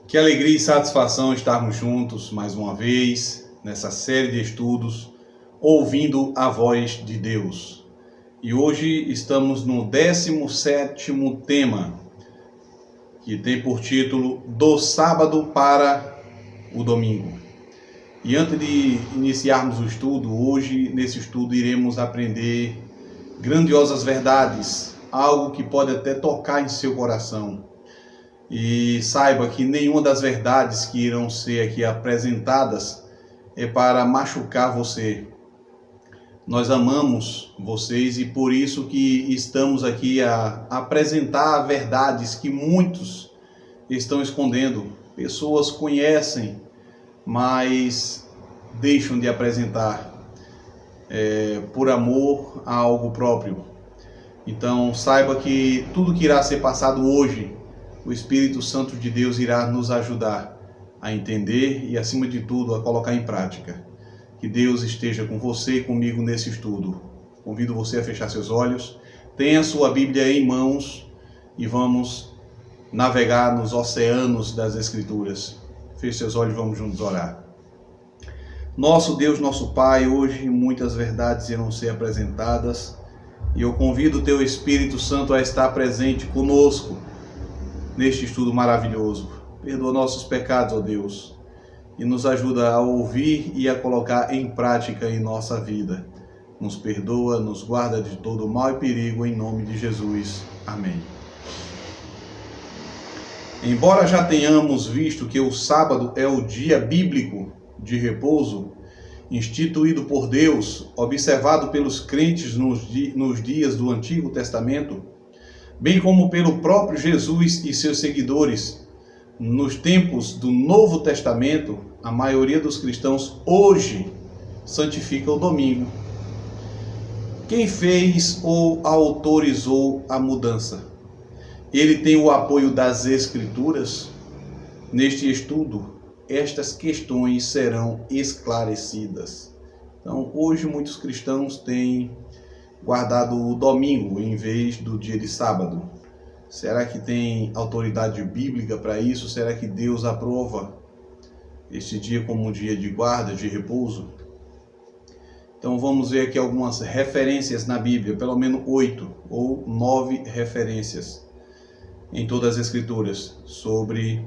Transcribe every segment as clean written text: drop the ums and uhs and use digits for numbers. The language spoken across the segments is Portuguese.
Que alegria e satisfação estarmos juntos mais uma vez nessa série de estudos, ouvindo a voz de Deus. E hoje estamos no 17º tema, que tem por título Do Sábado para o Domingo. E antes de iniciarmos o estudo, hoje nesse estudo iremos aprender grandiosas verdades, algo que pode até tocar em seu coração. E saiba que nenhuma das verdades que irão ser aqui apresentadas é para machucar você. Nós amamos vocês e por isso que estamos aqui a apresentar verdades que muitos estão escondendo. Pessoas conhecem, mas deixam de apresentar por amor a algo próprio. Então saiba que tudo que irá ser passado hoje, o Espírito Santo de Deus irá nos ajudar a entender e, acima de tudo, a colocar em prática. Que Deus esteja com você e comigo nesse estudo. Convido você a fechar seus olhos, tenha sua Bíblia em mãos e vamos navegar nos oceanos das Escrituras. Feche seus olhos e vamos juntos orar. Nosso Deus, nosso Pai, hoje muitas verdades irão ser apresentadas e eu convido o Teu Espírito Santo a estar presente conosco neste estudo maravilhoso. Perdoa nossos pecados, ó Deus, e nos ajuda a ouvir e a colocar em prática em nossa vida. Nos perdoa, nos guarda de todo mal e perigo, em nome de Jesus. Amém. Embora já tenhamos visto que o sábado é o dia bíblico de repouso, instituído por Deus, observado pelos crentes nos dias do Antigo Testamento, bem como pelo próprio Jesus e seus seguidores, nos tempos do Novo Testamento, a maioria dos cristãos hoje santifica o domingo. Quem fez ou autorizou a mudança? Ele tem o apoio das Escrituras? Neste estudo, estas questões serão esclarecidas. Então, hoje muitos cristãos têm guardado o domingo em vez do dia de sábado. Será que tem autoridade bíblica para isso? Será que Deus aprova este dia como um dia de guarda, de repouso? Então vamos ver aqui algumas referências na Bíblia, pelo menos 8 ou 9 referências em todas as Escrituras sobre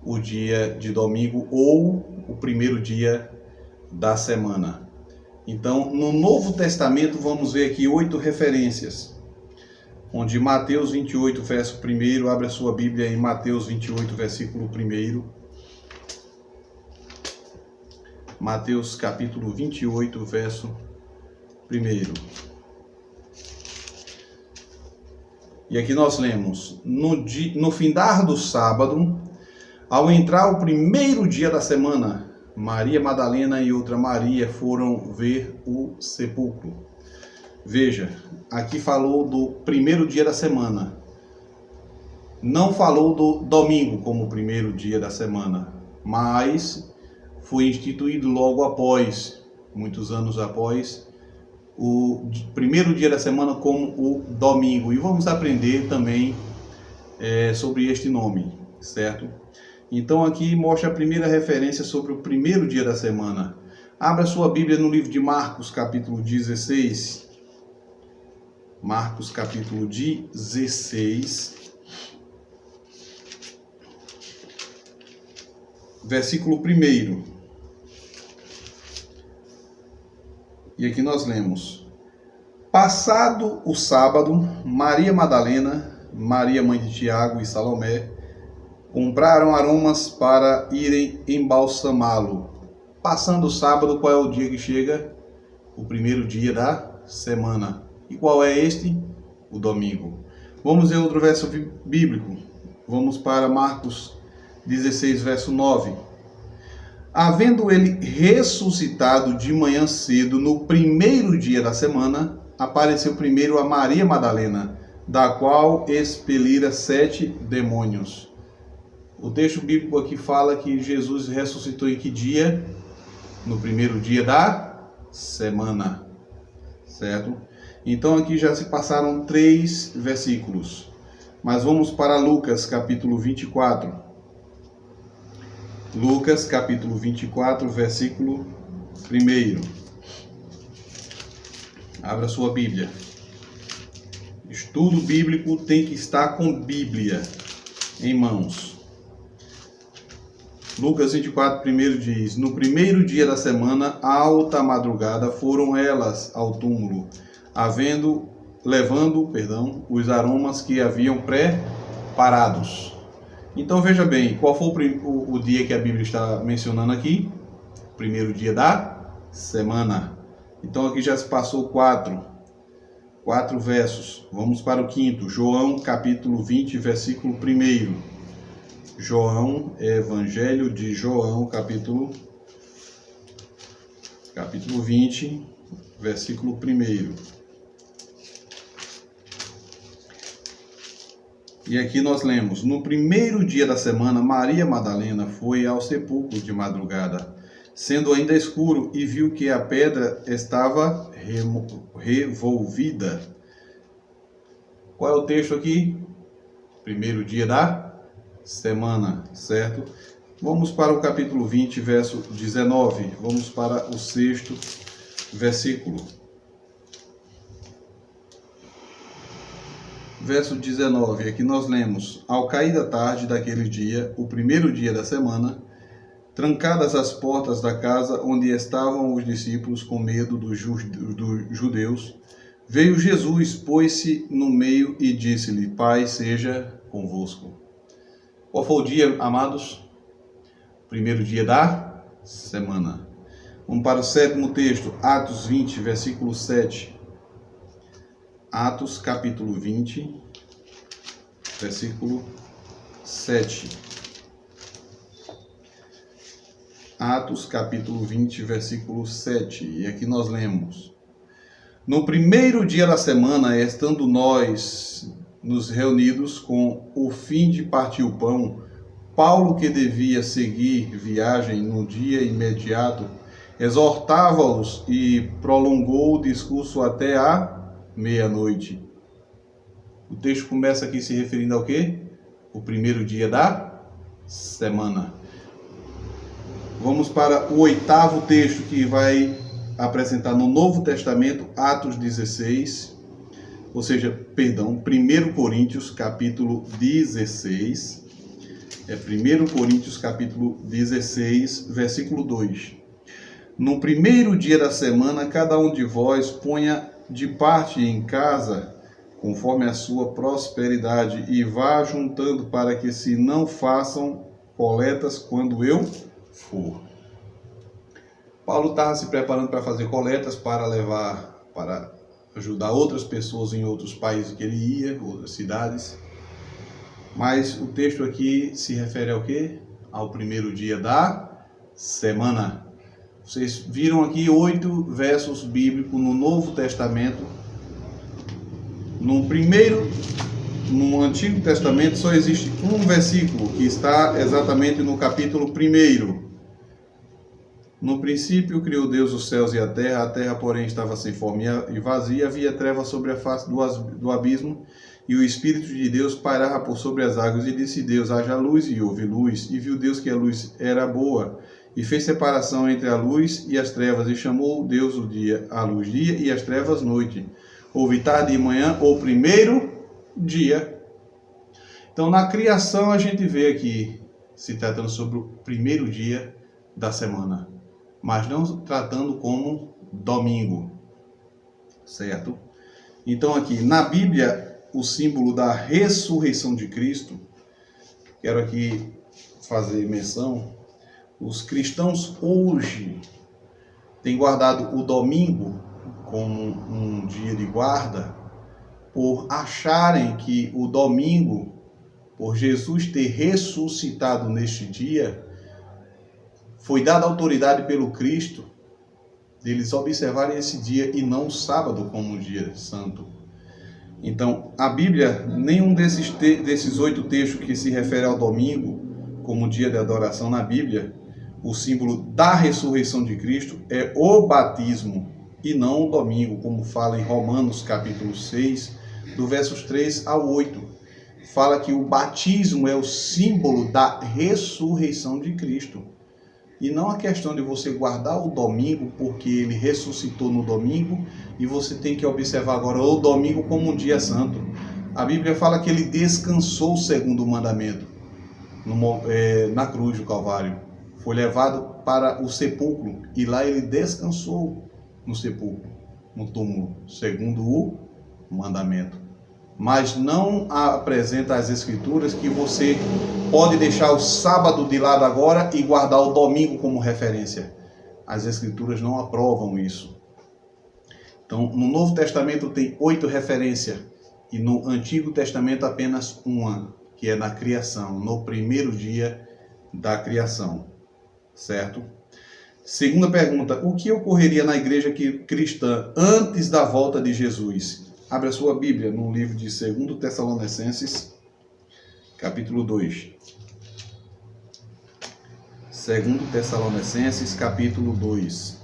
o dia de domingo ou o primeiro dia da semana. Então, no Novo Testamento, vamos ver aqui 8 referências, onde Mateus 28, verso 1, abre a sua Bíblia em Mateus 28, versículo 1. Mateus capítulo 28, verso 1. E aqui nós lemos: no findar do sábado, ao entrar o primeiro dia da semana, Maria Madalena e outra Maria foram ver o sepulcro. Veja, aqui falou do primeiro dia da semana. Não falou do domingo como o primeiro dia da semana, mas foi instituído logo após, muitos anos após, o primeiro dia da semana como o domingo. E vamos aprender também sobre este nome, certo? Então aqui mostra a primeira referência sobre o primeiro dia da semana. Abra sua Bíblia no livro de Marcos, capítulo 16. Marcos, capítulo 16. Versículo 1. E aqui nós lemos: Passado o sábado, Maria Madalena, Maria mãe de Tiago e Salomé compraram aromas para irem embalsamá-lo. Passando o sábado, qual é o dia que chega? O primeiro dia da semana. E qual é este? O domingo. Vamos ver outro verso bíblico. Vamos para Marcos 16, verso 9. Havendo ele ressuscitado de manhã cedo, no primeiro dia da semana, apareceu primeiro a Maria Madalena, da qual expelira 7 demônios. O texto bíblico aqui fala que Jesus ressuscitou em que dia? No primeiro dia da semana, certo? Então aqui já se passaram 3 versículos. Mas vamos para Lucas capítulo 24. Lucas capítulo 24, versículo 1. Abra sua Bíblia. Estudo bíblico tem que estar com Bíblia em mãos. Lucas 24, 1 diz: No primeiro dia da semana, alta madrugada, foram elas ao túmulo, levando os aromas que haviam preparados. Então veja bem, qual foi o dia que a Bíblia está mencionando aqui? Primeiro dia da semana. Então aqui já se passou quatro versos. Vamos para o quinto. João capítulo 20, versículo 1. João, Evangelho de João, capítulo 20, versículo 1. E aqui nós lemos: No primeiro dia da semana, Maria Madalena foi ao sepulcro de madrugada, sendo ainda escuro, e viu que a pedra estava revolvida. Qual é o texto aqui? Primeiro dia da semana, certo? Vamos para o capítulo 20, verso 19. Vamos para o 6º versículo. Verso 19, aqui nós lemos: Ao cair da tarde daquele dia, o primeiro dia da semana, trancadas as portas da casa onde estavam os discípulos com medo dos judeus, veio Jesus, pôs-se no meio e disse-lhe: Paz seja convosco. Qual foi o dia, amados? Primeiro dia da semana. Vamos para o 7º texto, Atos 20, versículo 7. Atos capítulo 20, versículo 7. Atos capítulo 20, versículo 7. E aqui nós lemos: No primeiro dia da semana, estando nós nos reunidos com o fim de partir o pão, Paulo, que devia seguir viagem no dia imediato, exortava-os e prolongou o discurso até a meia-noite. O texto começa aqui se referindo ao quê? O primeiro dia da semana. Vamos para o 8º texto que vai apresentar no Novo Testamento, Atos 16, ou seja, 1 Coríntios capítulo 16. É 1 Coríntios capítulo 16, versículo 2. No primeiro dia da semana, cada um de vós ponha de parte em casa, conforme a sua prosperidade, e vá juntando, para que se não façam coletas quando eu for. Paulo estava se preparando para fazer coletas, para ajudar outras pessoas em outros países que ele ia, outras cidades. Mas o texto aqui se refere ao quê? Ao primeiro dia da semana. Vocês viram aqui 8 versos bíblicos no Novo Testamento. No Antigo Testamento só existe um versículo, que está exatamente no capítulo 1. No princípio criou Deus os céus e a terra, porém estava sem forma e vazia, havia trevas sobre a face do abismo, e o Espírito de Deus pairava por sobre as águas, e disse Deus: haja luz, e houve luz. E viu Deus que a luz era boa, e fez separação entre a luz e as trevas, e chamou Deus a luz dia e as trevas noite. Houve tarde e manhã, o primeiro dia. Então, na criação, a gente vê aqui se tratando sobre o primeiro dia da semana, mas não tratando como domingo, certo? Então, aqui na Bíblia, o símbolo da ressurreição de Cristo, quero aqui fazer menção. Os cristãos hoje têm guardado o domingo como um dia de guarda, por acharem que o domingo, por Jesus ter ressuscitado neste dia, foi dada autoridade pelo Cristo deles observarem esse dia e não o sábado como um dia santo. Então, a Bíblia, nenhum desses 8 textos que se refere ao domingo como dia de adoração na Bíblia, o símbolo da ressurreição de Cristo é o batismo e não o domingo, como fala em Romanos capítulo 6, do versos 3 ao 8. fala que o batismo é o símbolo da ressurreição de Cristo. E não a questão de você guardar o domingo porque ele ressuscitou no domingo e você tem que observar agora o domingo como um dia santo. A Bíblia fala que ele descansou segundo o mandamento na cruz do Calvário. Foi levado para o sepulcro e lá ele descansou no sepulcro, no túmulo, segundo o mandamento. Mas não apresenta as Escrituras que você pode deixar o sábado de lado agora e guardar o domingo como referência. As Escrituras não aprovam isso. Então, no Novo Testamento tem 8 referências e no Antigo Testamento apenas uma, que é na criação, no primeiro dia da criação. Certo? Segunda pergunta: o que ocorreria na igreja cristã antes da volta de Jesus? Abra sua Bíblia no livro de 2 Tessalonicenses, capítulo 2. 2 Tessalonicenses, capítulo 2.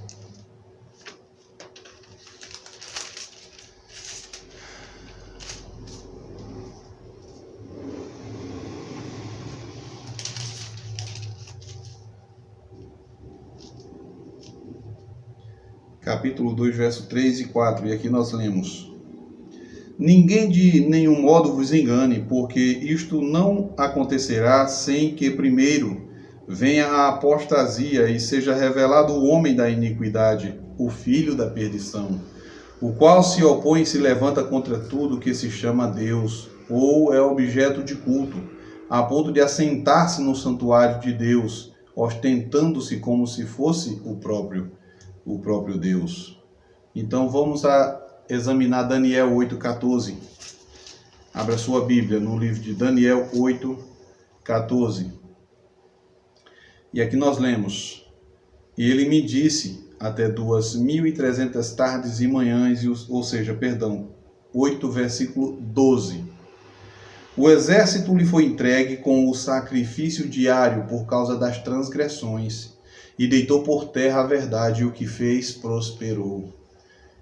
Capítulo 2, verso 3 e 4. E aqui nós lemos: ninguém de nenhum modo vos engane, porque isto não acontecerá sem que primeiro venha a apostasia e seja revelado o homem da iniquidade, o filho da perdição, o qual se opõe e se levanta contra tudo que se chama Deus, ou é objeto de culto, a ponto de assentar-se no santuário de Deus, ostentando-se como se fosse o próprio Deus. Então vamos examinar Daniel 8,14. Abra sua Bíblia no livro de Daniel 8,14. E aqui nós lemos: e ele me disse até 2.300 tardes e manhãs, ou seja, 8, versículo 12. O exército lhe foi entregue com o sacrifício diário por causa das transgressões, e deitou por terra a verdade, e o que fez prosperou.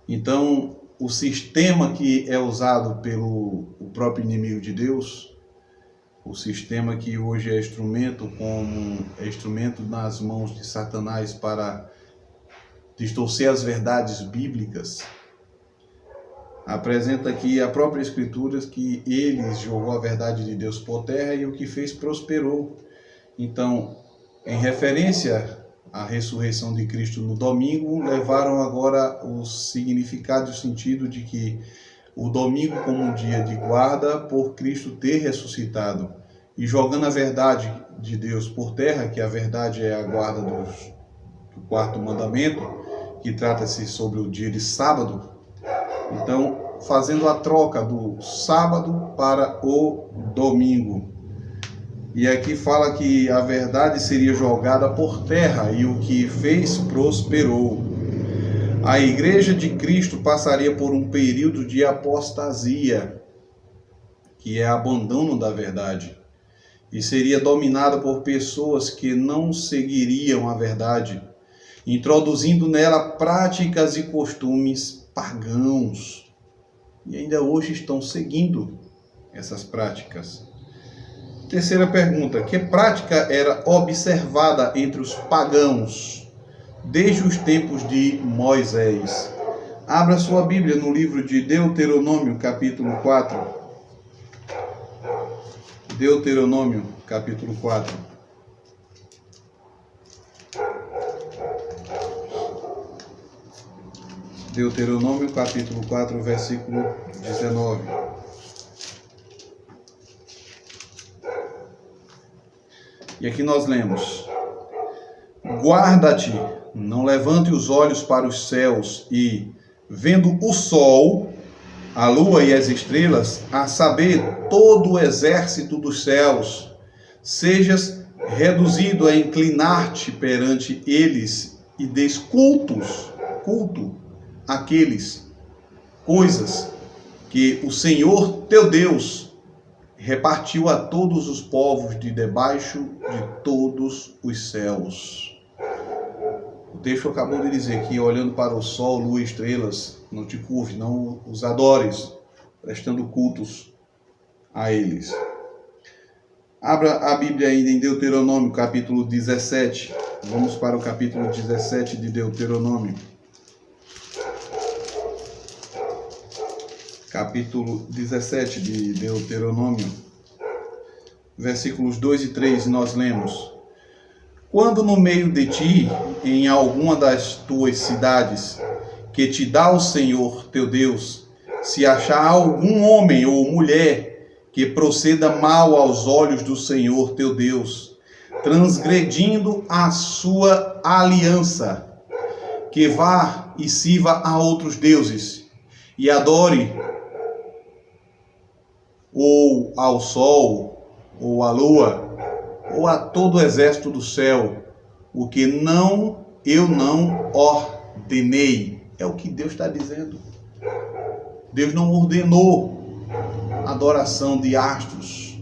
Então, o sistema que é usado pelo próprio inimigo de Deus, o sistema que hoje é instrumento nas mãos de Satanás para distorcer as verdades bíblicas, apresenta aqui a própria Escritura que ele jogou a verdade de Deus por terra e o que fez prosperou. Então, em referência à ressurreição de Cristo no domingo, levaram agora o significado e o sentido de que o domingo como um dia de guarda por Cristo ter ressuscitado, e jogando a verdade de Deus por terra, que a verdade é a guarda do quarto mandamento, que trata-se sobre o dia de sábado. Então, fazendo a troca do sábado para o domingo. E aqui fala que a verdade seria jogada por terra e o que fez prosperou. A igreja de Cristo passaria por um período de apostasia, que é abandono da verdade, e seria dominada por pessoas que não seguiriam a verdade, introduzindo nela práticas e costumes pagãos. E ainda hoje estão seguindo essas práticas. Terceira pergunta: que prática era observada entre os pagãos desde os tempos de Moisés? Abra sua Bíblia no livro de Deuteronômio, capítulo 4. Deuteronômio, capítulo 4. Deuteronômio, capítulo 4, versículo 19. E aqui nós lemos: guarda-te, não levante os olhos para os céus e, vendo o sol, a lua e as estrelas, a saber, todo o exército dos céus, sejas reduzido a inclinar-te perante eles e des culto àqueles coisas que o Senhor teu Deus repartiu a todos os povos de debaixo de todos os céus. O texto acabou de dizer que, olhando para o sol, lua e estrelas, não te curve, não os adores, prestando cultos a eles. Abra a Bíblia ainda em Deuteronômio, capítulo 17. Vamos para o capítulo 17 de Deuteronômio. Capítulo 17 de Deuteronômio, versículos 2 e 3, nós lemos: Quando no meio de ti, em alguma das tuas cidades, que te dá o Senhor teu Deus, se achar algum homem ou mulher que proceda mal aos olhos do Senhor teu Deus, transgredindo a sua aliança, que vá e sirva a outros deuses, e adore ou ao sol, ou à lua, ou a todo o exército do céu, o que eu não ordenei. É o que Deus está dizendo. Deus não ordenou adoração de astros.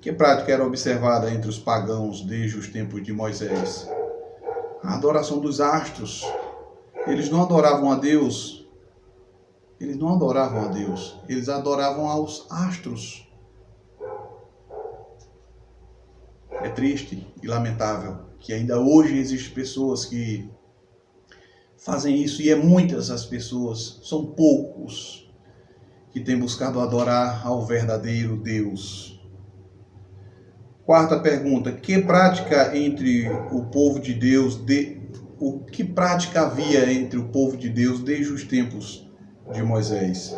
Que prática era observada entre os pagãos desde os tempos de Moisés? A adoração dos astros. Eles não adoravam a Deus. Eles não adoravam a Deus. Eles adoravam aos astros. É triste e lamentável que ainda hoje existem pessoas que fazem isso, e é muitas as pessoas, são poucos, que têm buscado adorar ao verdadeiro Deus. Quarta pergunta: que prática entre o povo de Deus, que prática havia entre o povo de Deus desde os tempos de Moisés?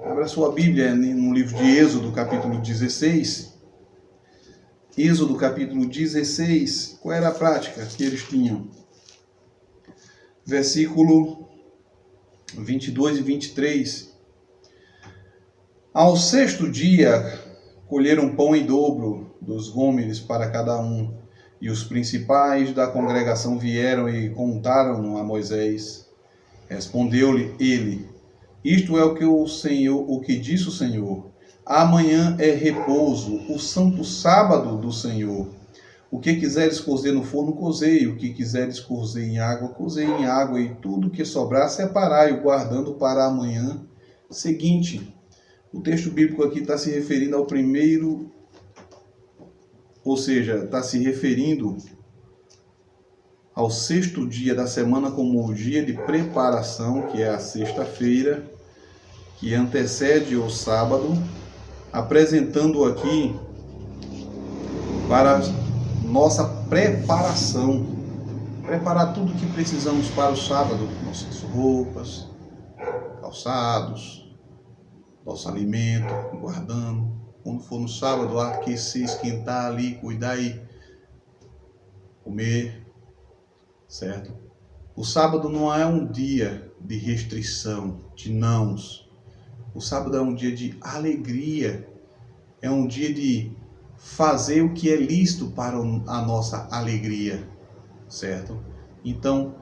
Abra sua Bíblia no livro de Êxodo, capítulo 16. Êxodo, capítulo 16. Qual era a prática que eles tinham? Versículo 22 e 23. Ao sexto dia, colheram pão em dobro dos gômeres para cada um, e os principais da congregação vieram e contaram a Moisés. Respondeu-lhe ele: Isto é o que disse o Senhor: Amanhã é repouso, o santo sábado do Senhor. O que quiseres cozer no forno, cozei. O que quiseres cozer em água, cozei em água. E tudo que sobrar, separai-o, guardando para amanhã seguinte. O texto bíblico aqui está se referindo ao primeiro, ou seja, está se referindo ao sexto dia da semana como o dia de preparação, que é a sexta-feira, que antecede o sábado, apresentando aqui para nossa preparação, preparar tudo que precisamos para o sábado, nossas roupas, calçados, nosso alimento, guardando. Quando for no sábado, aquecer, esquentar ali, cuidar e comer, certo? O sábado não é um dia de restrição, de nãos. O sábado é um dia de alegria, é um dia de fazer o que é lícito para a nossa alegria, certo? Então,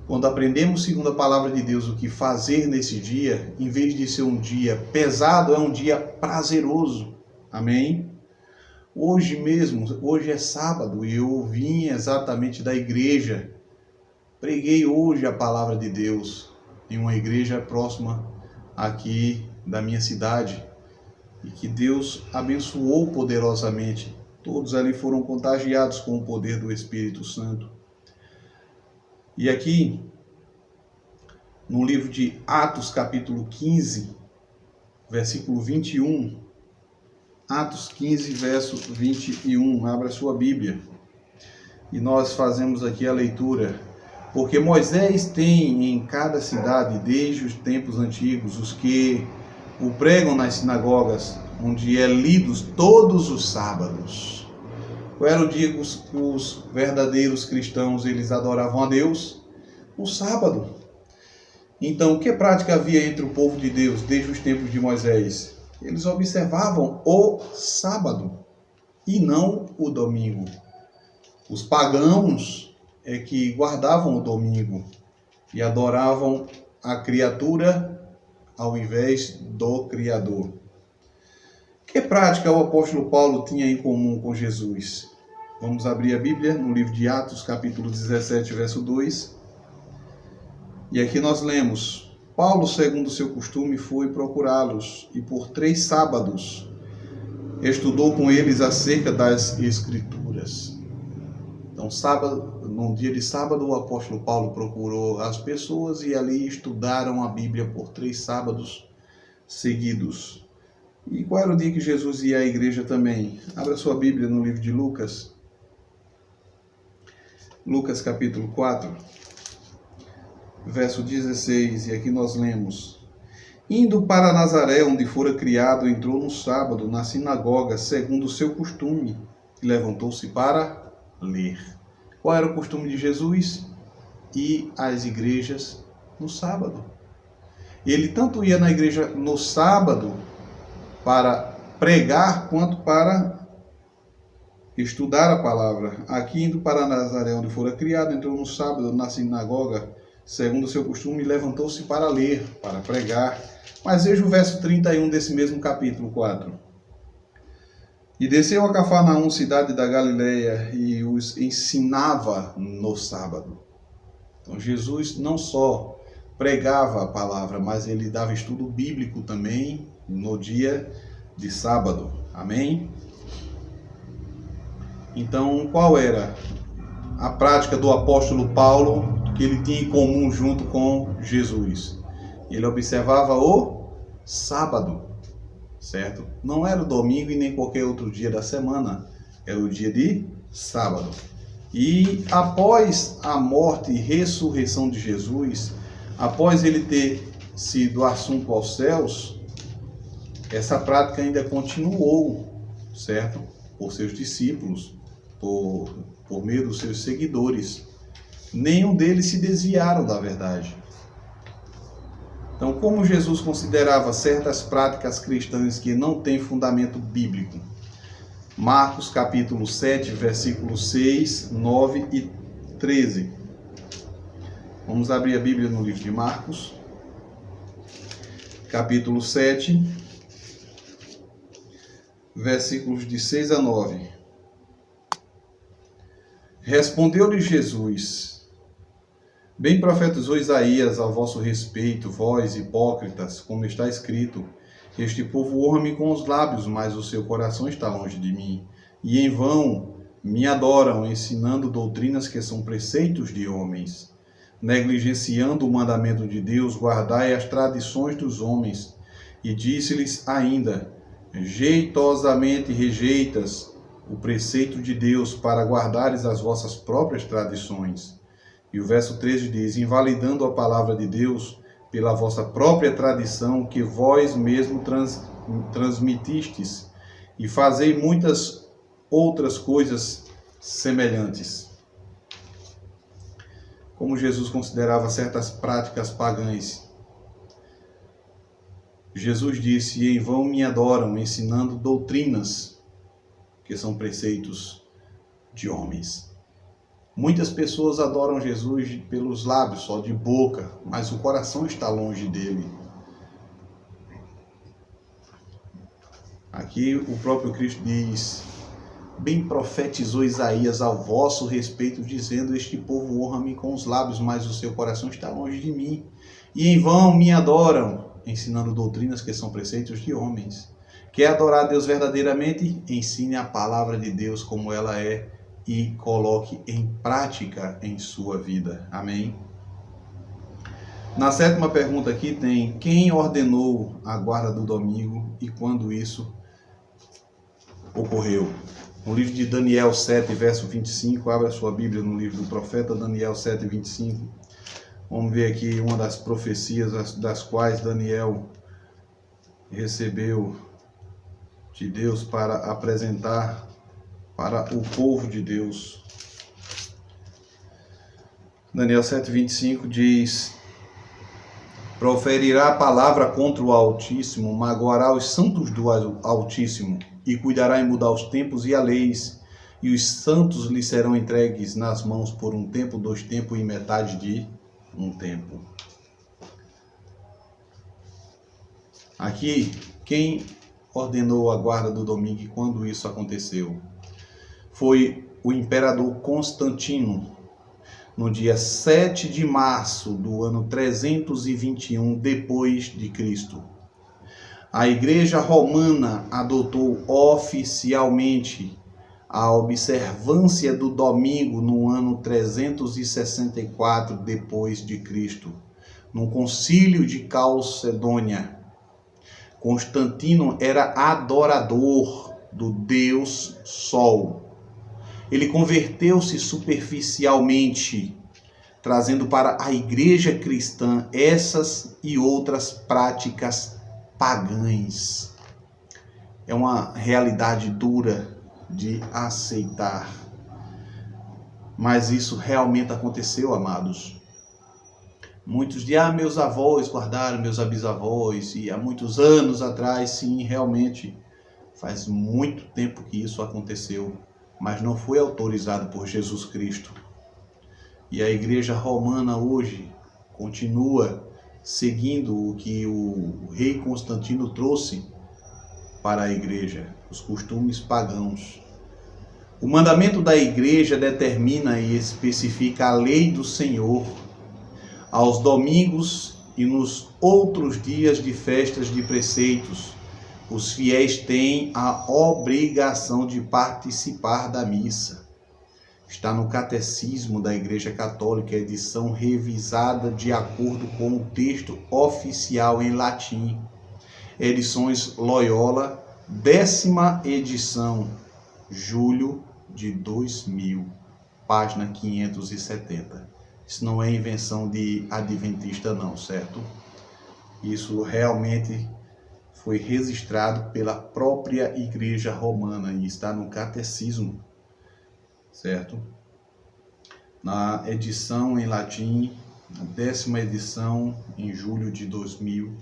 quando aprendemos segundo a palavra de Deus o que fazer nesse dia, em vez de ser um dia pesado, é um dia prazeroso. Amém? Hoje mesmo, hoje é sábado e eu vim exatamente da igreja. Preguei hoje a palavra de Deus em uma igreja próxima aqui da minha cidade. E que Deus abençoou poderosamente. Todos ali foram contagiados com o poder do Espírito Santo. E aqui, no livro de Atos, capítulo 15, versículo 21. Atos 15, verso 21. Abra sua Bíblia. E nós fazemos aqui a leitura. Porque Moisés tem em cada cidade, desde os tempos antigos, os que o pregam nas sinagogas, onde é lidos todos os sábados. Qual era o dia que os verdadeiros cristãos eles adoravam a Deus? O sábado. Então, que prática havia entre o povo de Deus desde os tempos de Moisés? Eles observavam o sábado e não o domingo. Os pagãos é que guardavam o domingo e adoravam a criatura ao invés do Criador. Que prática o apóstolo Paulo tinha em comum com Jesus? Vamos abrir a Bíblia no livro de Atos, capítulo 17, verso 2. E aqui nós lemos: Paulo, segundo seu costume, foi procurá-los e por 3 sábados estudou com eles acerca das Escrituras. Então, no dia de sábado, o apóstolo Paulo procurou as pessoas e ali estudaram a Bíblia por 3 sábados seguidos. E qual era o dia que Jesus ia à igreja também? Abra sua Bíblia no livro de Lucas. Lucas capítulo 4, verso 16, e aqui nós lemos: Indo para Nazaré, onde fora criado, entrou no sábado na sinagoga, segundo o seu costume, e levantou-se para ler. Qual era o costume de Jesus? Ir às igrejas no sábado. Ele tanto ia na igreja no sábado para pregar, quanto para estudar a palavra. Aqui, indo para Nazaré, onde fora criado, entrou no sábado na sinagoga, segundo o seu costume, e levantou-se para ler, para pregar. Mas veja o verso 31 desse mesmo capítulo 4. E desceu a Cafarnaum, cidade da Galileia, e os ensinava no sábado. Então Jesus não só pregava a palavra, mas ele dava estudo bíblico também no dia de sábado. Amém? Então, qual era a prática do apóstolo Paulo que ele tinha em comum junto com Jesus? Ele observava o sábado, certo? Não era o domingo e nem qualquer outro dia da semana, era o dia de sábado. E após a morte e ressurreição de Jesus, após ele ter sido assunto aos céus, essa prática ainda continuou, certo? Por seus discípulos, por meio dos seus seguidores. Nenhum deles se desviaram da verdade. Então, como Jesus considerava certas práticas cristãs que não têm fundamento bíblico? Marcos capítulo 7, versículos 6, 9 e 13. Vamos abrir a Bíblia no livro de Marcos, capítulo 7, versículos de 6 a 9. Respondeu-lhe Jesus: Bem profetizou Isaías ao vosso respeito, vós hipócritas, como está escrito: Este povo honra-me com os lábios, mas o seu coração está longe de mim. E em vão me adoram, ensinando doutrinas que são preceitos de homens. Negligenciando o mandamento de Deus, guardai as tradições dos homens. E disse-lhes ainda: Jeitosamente rejeitas o preceito de Deus para guardares as vossas próprias tradições. E o verso 13 diz: Invalidando a palavra de Deus pela vossa própria tradição, que vós mesmo transmitistes, e fazei muitas outras coisas semelhantes. Como Jesus considerava certas práticas pagãs, Jesus disse: Em vão me adoram, ensinando doutrinas que são preceitos de homens. Muitas pessoas adoram Jesus pelos lábios, só de boca, mas o coração está longe dele. Aqui o próprio Cristo diz: Bem profetizou Isaías ao vosso respeito, dizendo: Este povo honra-me com os lábios, mas o seu coração está longe de mim. E em vão me adoram, ensinando doutrinas que são preceitos de homens. Quer adorar a Deus verdadeiramente? Ensine a palavra de Deus como ela é e coloque em prática em sua vida. Amém? Na 7ª pergunta aqui tem: quem ordenou a guarda do domingo e quando isso ocorreu? No livro de Daniel 7, verso 25, abra sua Bíblia no livro do profeta Daniel 7, 25. Vamos ver aqui uma das profecias das quais Daniel recebeu de Deus para apresentar para o povo de Deus. Daniel 7,25 diz: Proferirá a palavra contra o Altíssimo, magoará os santos do Altíssimo, e cuidará em mudar os tempos e as leis, e os santos lhe serão entregues nas mãos por um tempo, 2 tempos e metade de um tempo. Aqui, quem ordenou a guarda do domingo e quando isso aconteceu? Foi o imperador Constantino. no dia 7 de março do ano 321 depois de Cristo. A Igreja Romana adotou oficialmente a observância do domingo no ano 364 depois de Cristo, no Concílio de Calcedônia. Constantino era adorador do Deus Sol. Ele converteu-se superficialmente, trazendo para a igreja cristã essas e outras práticas pagãs. É uma realidade dura de aceitar. Mas isso realmente aconteceu, amados. Muitos dizem, meus avós guardaram, meus bisavós, e há muitos anos atrás, sim, realmente, faz muito tempo que isso aconteceu, mas não foi autorizado por Jesus Cristo. E a Igreja Romana hoje continua seguindo o que o rei Constantino trouxe para a Igreja, os costumes pagãos. O mandamento da Igreja determina e especifica a lei do Senhor. Aos domingos e nos outros dias de festas de preceitos, os fiéis têm a obrigação de participar da missa. Está no Catecismo da Igreja Católica, edição revisada de acordo com o texto oficial em latim. Edições Loyola, 10ª edição, julho de 2000, página 570. Isso não é invenção de adventista não, certo? Isso realmente foi registrado pela própria Igreja Romana e está no Catecismo, certo? Na edição em latim, a 10ª edição, em julho de 2000,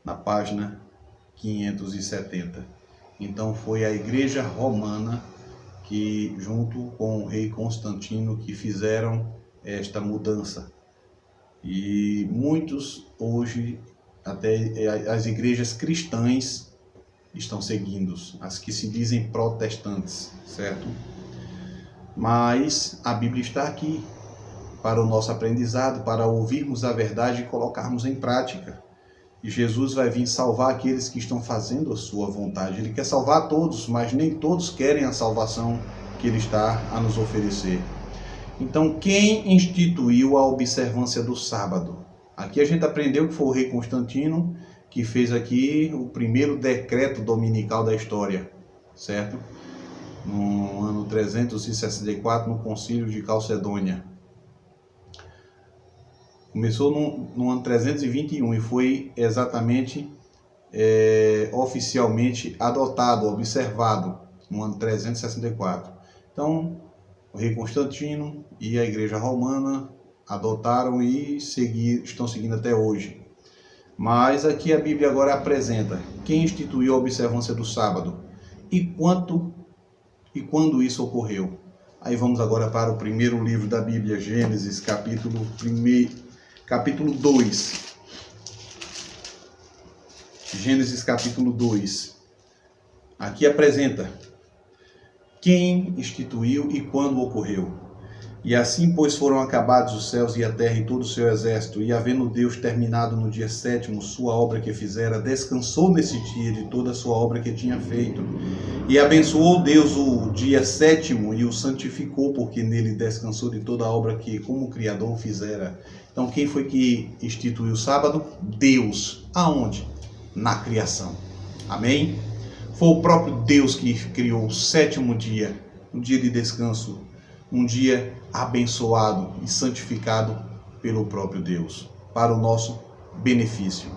na página 570. Então foi a Igreja Romana que, junto com o rei Constantino, que fizeram esta mudança. E muitos hoje, até as igrejas cristãs estão seguindo, as que se dizem protestantes, certo? Mas a Bíblia está aqui para o nosso aprendizado, para ouvirmos a verdade e colocarmos em prática. E Jesus vai vir salvar aqueles que estão fazendo a sua vontade. Ele quer salvar todos, mas nem todos querem a salvação que Ele está a nos oferecer. Então, quem instituiu a observância do sábado? Aqui a gente aprendeu que foi o rei Constantino que fez aqui o primeiro decreto dominical da história, certo? No ano 364, no Concílio de Calcedônia. Começou no ano 321 e foi exatamente, oficialmente adotado, observado, no ano 364. Então, o rei Constantino e a Igreja Romana adotaram e estão seguindo até hoje. Mas aqui a Bíblia agora apresenta quem instituiu a observância do sábado e quando isso ocorreu. Aí vamos agora para o primeiro livro da Bíblia, Gênesis, capítulo 2. Gênesis capítulo 2. Aqui apresenta quem instituiu e quando ocorreu. E assim, pois, foram acabados os céus e a terra e todo o seu exército, e havendo Deus terminado no dia 7º sua obra que fizera, descansou nesse dia de toda a sua obra que tinha feito. E abençoou Deus o dia 7º e o santificou, porque nele descansou de toda a obra que, como Criador, fizera. Então, quem foi que instituiu o sábado? Deus. Aonde? Na criação. Amém? Foi o próprio Deus que criou o 7º dia, um dia de descanso, um dia abençoado e santificado pelo próprio Deus, para o nosso benefício.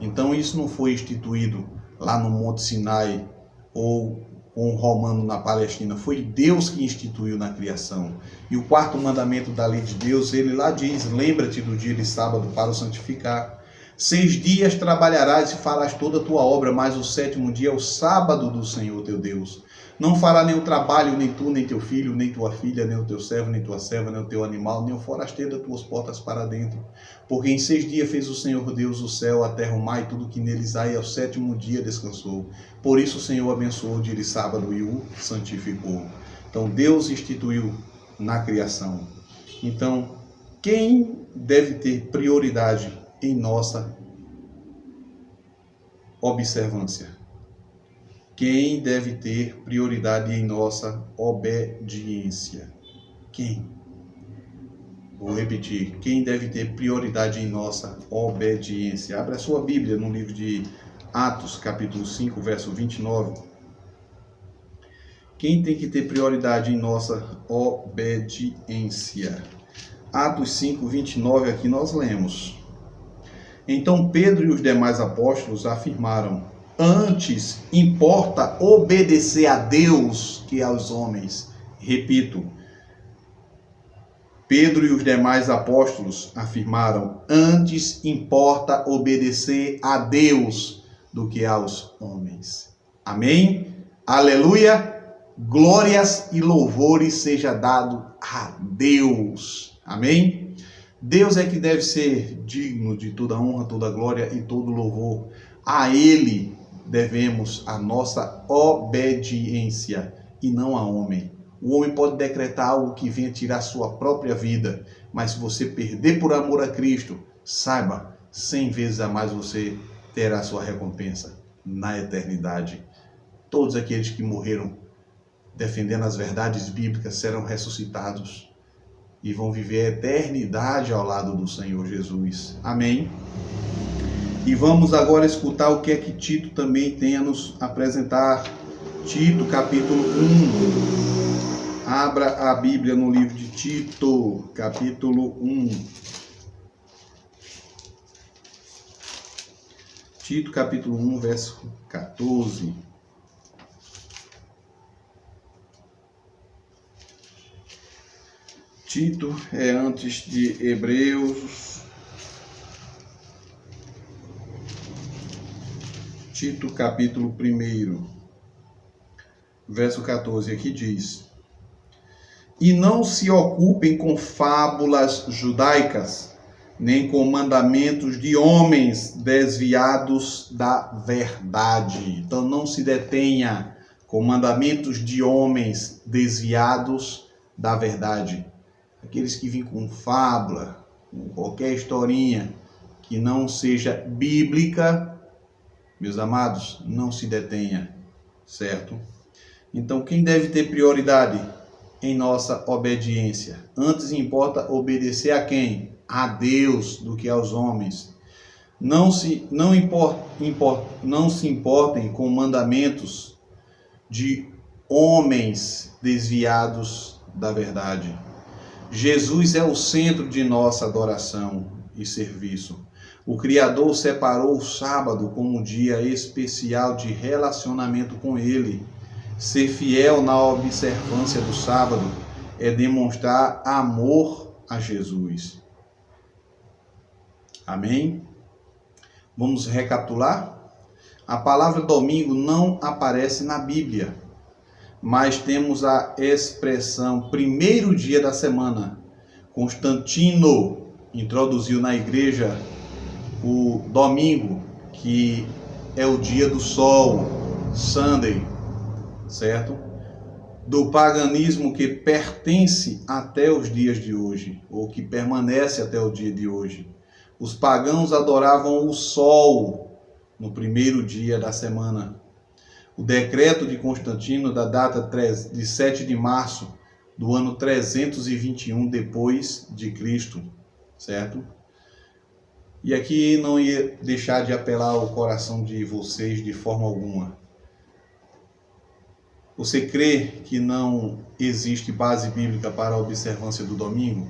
Então isso não foi instituído lá no Monte Sinai ou com o romano na Palestina, foi Deus que instituiu na criação. E o 4º mandamento da lei de Deus, ele lá diz, lembra-te do dia de sábado para o santificar. 6 dias trabalharás e farás toda a tua obra, mas o 7º dia é o sábado do Senhor teu Deus. Não fará nenhum trabalho, nem tu, nem teu filho, nem tua filha, nem o teu servo, nem tua serva, nem o teu animal, nem o forasteiro das tuas portas para dentro. Porque em 6 dias fez o Senhor Deus o céu, a terra, o mar e tudo que neles há, e ao 7º dia descansou. Por isso o Senhor abençoou o dia de sábado e o santificou. Então Deus instituiu na criação. Então, quem deve ter prioridade em nossa observância? Quem deve ter prioridade em nossa obediência? Quem? Vou repetir. Quem deve ter prioridade em nossa obediência? Abra a sua Bíblia no livro de Atos, capítulo 5, verso 29. Quem tem que ter prioridade em nossa obediência? Atos 5, 29, aqui nós lemos. Então Pedro e os demais apóstolos afirmaram: antes importa obedecer a Deus que aos homens. Repito, Pedro e os demais apóstolos afirmaram: antes importa obedecer a Deus do que aos homens. Amém? Aleluia! Glórias e louvores seja dado a Deus. Amém? Deus é que deve ser digno de toda honra, toda glória e todo louvor. A Ele devemos a nossa obediência e não a homem. O homem pode decretar algo que venha tirar sua própria vida, mas se você perder por amor a Cristo, saiba, 100 vezes a mais você terá sua recompensa na eternidade. Todos aqueles que morreram defendendo as verdades bíblicas serão ressuscitados e vão viver a eternidade ao lado do Senhor Jesus. Amém? E vamos agora escutar o que é que Tito também tem a nos apresentar. Tito, capítulo 1. Abra a Bíblia no livro de Tito, capítulo 1. Tito, capítulo 1, verso 14. Tito é antes de Hebreus. Tito, capítulo 1, verso 14, aqui diz: e não se ocupem com fábulas judaicas, nem com mandamentos de homens desviados da verdade. Então não se detenha com mandamentos de homens desviados da verdade. Aqueles que vêm com fábula, com qualquer historinha que não seja bíblica, meus amados, não se detenha, certo? Então, quem deve ter prioridade em nossa obediência? Antes importa obedecer a quem? A Deus do que aos homens. Não se importem com mandamentos de homens desviados da verdade. Jesus é o centro de nossa adoração e serviço. O Criador separou o sábado como um dia especial de relacionamento com Ele. Ser fiel na observância do sábado é demonstrar amor a Jesus. Amém? Vamos recapitular? A palavra domingo não aparece na Bíblia, mas temos a expressão primeiro dia da semana. Constantino introduziu na igreja o domingo, que é o dia do sol, Sunday, certo? Do paganismo que pertence até os dias de hoje, ou que permanece até o dia de hoje. Os pagãos adoravam o sol no primeiro dia da semana. O decreto de Constantino, da data de 7 de março do ano 321 depois de Cristo, certo? E aqui não ia deixar de apelar ao coração de vocês de forma alguma. Você crê que não existe base bíblica para a observância do domingo?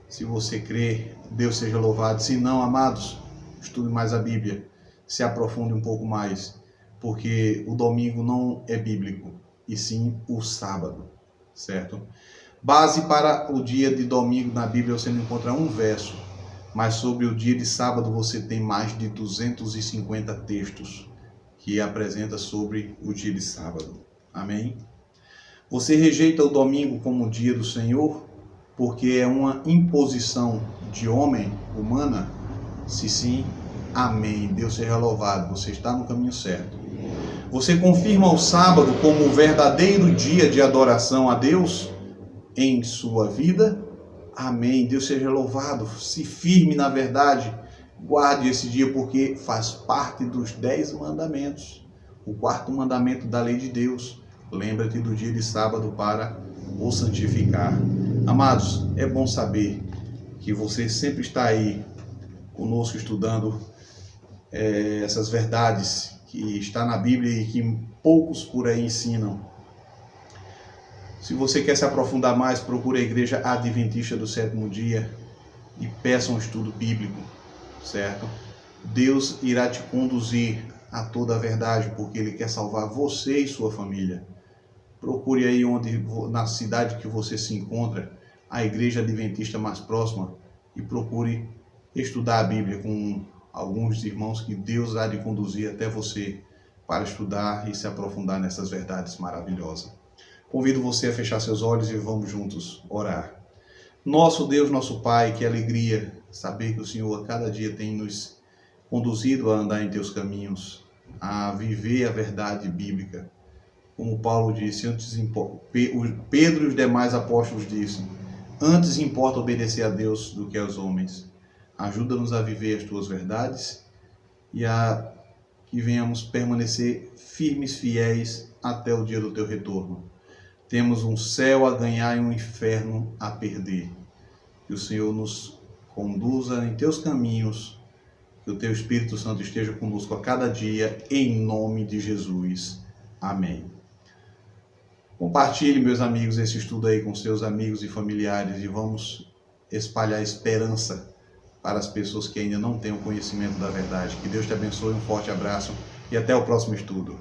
Se você crê, Deus seja louvado. Se não, amados, estude mais a Bíblia, se aprofunde um pouco mais, porque o domingo não é bíblico, e sim o sábado, certo? Base para o dia de domingo na Bíblia você não encontra um verso, mas sobre o dia de sábado você tem mais de 250 textos que apresenta sobre o dia de sábado. Amém? Você rejeita o domingo como o dia do Senhor porque é uma imposição de homem, humana? Se sim, amém. Deus seja louvado, você está no caminho certo. Você confirma o sábado como o verdadeiro dia de adoração a Deus em sua vida? Amém. Deus seja louvado. Se firme na verdade. Guarde esse dia porque faz parte dos 10 mandamentos. O 4º mandamento da lei de Deus. Lembra-te do dia de sábado para o santificar. Amados, é bom saber que você sempre está aí conosco estudando essas verdades que está na Bíblia e que poucos por aí ensinam. Se você quer se aprofundar mais, procure a Igreja Adventista do Sétimo Dia e peça um estudo bíblico, certo? Deus irá te conduzir a toda a verdade, porque Ele quer salvar você e sua família. Procure aí na cidade que você se encontra, a Igreja Adventista mais próxima e procure estudar a Bíblia com alguns irmãos que Deus há de conduzir até você para estudar e se aprofundar nessas verdades maravilhosas. Convido você a fechar seus olhos e vamos juntos orar. Nosso Deus, nosso Pai, que alegria saber que o Senhor a cada dia tem nos conduzido a andar em teus caminhos, a viver a verdade bíblica. Como Paulo disse, Pedro e os demais apóstolos disseram, antes importa obedecer a Deus do que aos homens. Ajuda-nos a viver as tuas verdades e a que venhamos permanecer firmes, fiéis até o dia do teu retorno. Temos um céu a ganhar e um inferno a perder. Que o Senhor nos conduza em teus caminhos, que o teu Espírito Santo esteja conosco a cada dia, em nome de Jesus. Amém. Compartilhe, meus amigos, esse estudo aí com seus amigos e familiares e vamos espalhar esperança para as pessoas que ainda não têm o conhecimento da verdade. Que Deus te abençoe, um forte abraço e até o próximo estudo.